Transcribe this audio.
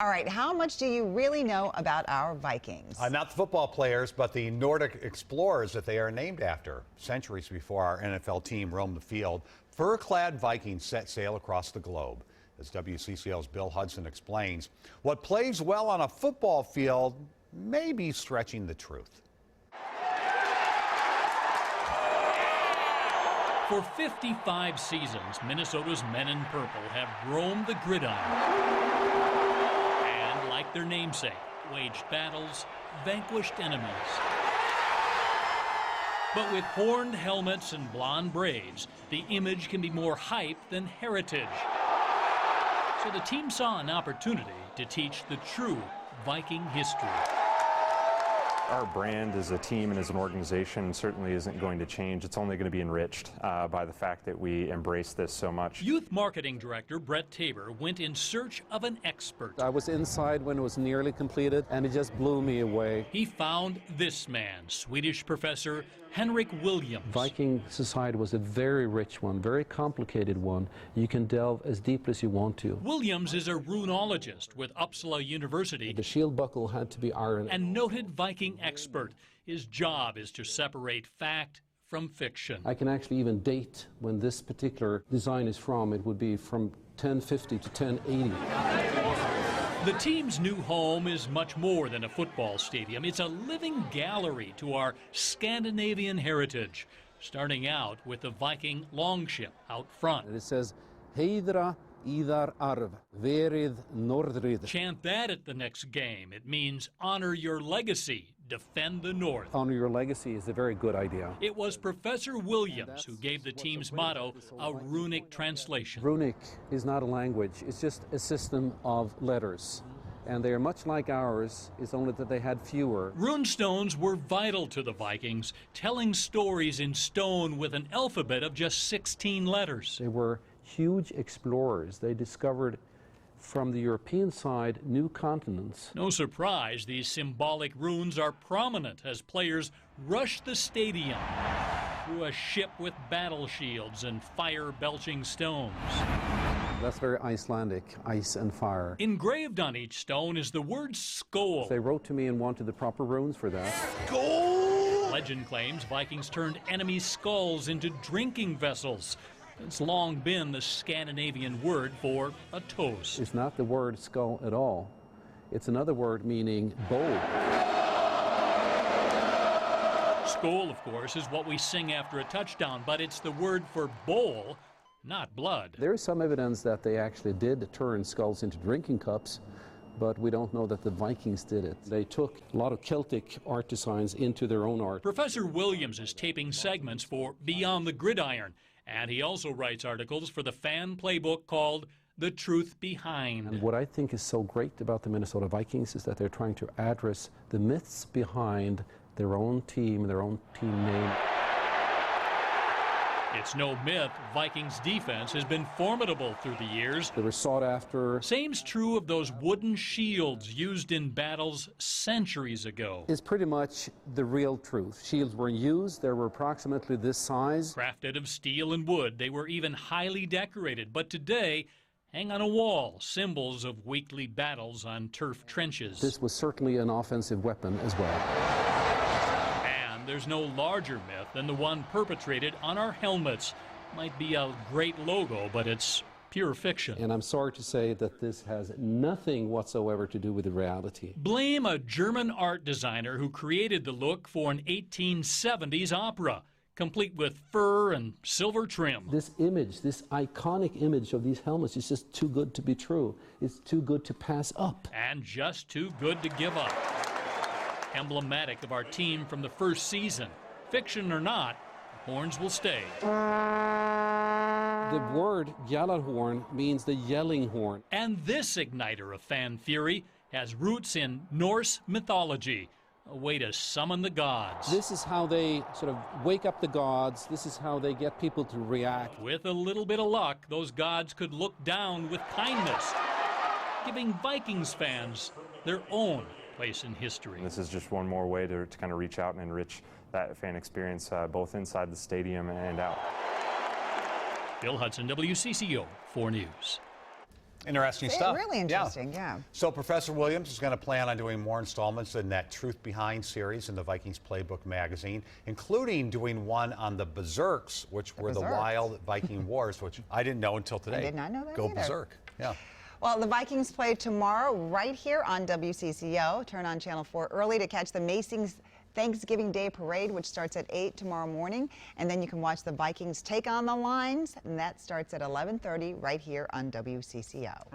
All right, how much do you really know about our Vikings? Not the football players, but the Nordic explorers that they are named after. Centuries before our NFL team roamed the field, fur-clad Vikings set sail across the globe. As WCCO's Bill Hudson explains, what plays well on a football field may be stretching the truth. For 55 seasons, Minnesota's men in purple have roamed the gridiron. And like their namesake, waged battles, vanquished enemies. But with horned helmets and blonde braids, the image can be more hype than heritage. So the team saw an opportunity to teach the true Viking history. Our brand as a team and as an organization certainly isn't going to change. It's only going to be enriched by the fact that we embrace this so much. Youth Marketing Director Brett Tabor went in search of an expert. I was inside when it was nearly completed, and it just blew me away. He found this man, Swedish professor Henrik Williams. Viking society was a very rich one, very complicated one. You can delve as deep as you want to. Williams is a runologist with Uppsala University. The shield buckle had to be iron. And noted Viking expert. His job is to separate fact from fiction. I can actually even date when this particular design is from. It would be from 1050 to 1080. The team's new home is much more than a football stadium. It's a living gallery to our Scandinavian heritage, starting out with the Viking longship out front. And it says, Heidra Idar Arv, Verið Nordrid. Chant that at the next game. It means honor your legacy, defend the North. Honor your legacy is a very good idea. It was Professor Williams who gave the team's motto a runic translation. Runic is not a language, it's just a system of letters. And they are much like ours, it's only that they had fewer. Runestones were vital to the Vikings, telling stories in stone with an alphabet of just 16 letters. They were huge explorers. They discovered from the European side new continents. No surprise, these symbolic runes are prominent as players rush the stadium through a ship with battle shields and fire-belching stones. That's very Icelandic, ice and fire. Engraved on each stone is the word skål. They wrote to me and wanted the proper runes for that. Skål! Legend claims Vikings turned enemy skulls into drinking vessels. It's long been the Scandinavian word for a toast. It's not the word skull at all. It's another word meaning bowl. Skål, of course, is what we sing after a touchdown, but it's the word for bowl, not blood. There is some evidence that they actually did turn skulls into drinking cups, but we don't know that the Vikings did it. They took a lot of Celtic art designs into their own art. Professor Williams is taping segments for Beyond the Gridiron, and he also writes articles for the fan playbook called The Truth Behind. And what I think is so great about the Minnesota Vikings is that they're trying to address the myths behind their own team and their own team name. It's no myth Vikings defense has been formidable through the years. They were sought after. Same's true of those wooden shields used in battles centuries ago. It's pretty much the real truth. Shields were used. They were approximately this size. Crafted of steel and wood, they were even highly decorated. But today, hang on a wall, symbols of weekly battles on turf trenches. This was certainly an offensive weapon as well. There's no larger myth than the one perpetrated on our helmets. Might be a great logo, but it's pure fiction. And I'm sorry to say that this has nothing whatsoever to do with the reality. Blame a German art designer who created the look for an 1870s opera, complete with fur and silver trim. This image, this iconic image of these helmets is just too good to be true. It's too good to pass up. And just too good to give up. Emblematic of our team from the first season. Fiction or not, horns will stay. The word Gjallarhorn means the yelling horn. And this igniter of fan fury has roots in Norse mythology, a way to summon the gods. This is how they sort of wake up the gods. This is how they get people to react. With a little bit of luck, those gods could look down with kindness, giving Vikings fans their own place in history. And this is just one more way to kind of reach out and enrich that fan experience both inside the stadium and out. Bill Hudson, WCCO 4 News. Interesting stuff. Really interesting, yeah. So Professor Williams is going to plan on doing more installments in that Truth Behind series in the Vikings Playbook magazine, including doing one on the Berserks, which were the wild Viking wars, which I didn't know until today. I did not know that Go either. Berserk. Yeah. Well, the Vikings play tomorrow right here on WCCO. Turn on Channel 4 early to catch the Macy's Thanksgiving Day Parade, which starts at 8 tomorrow morning. And then you can watch the Vikings take on the Lions, and that starts at 11:30 right here on WCCO.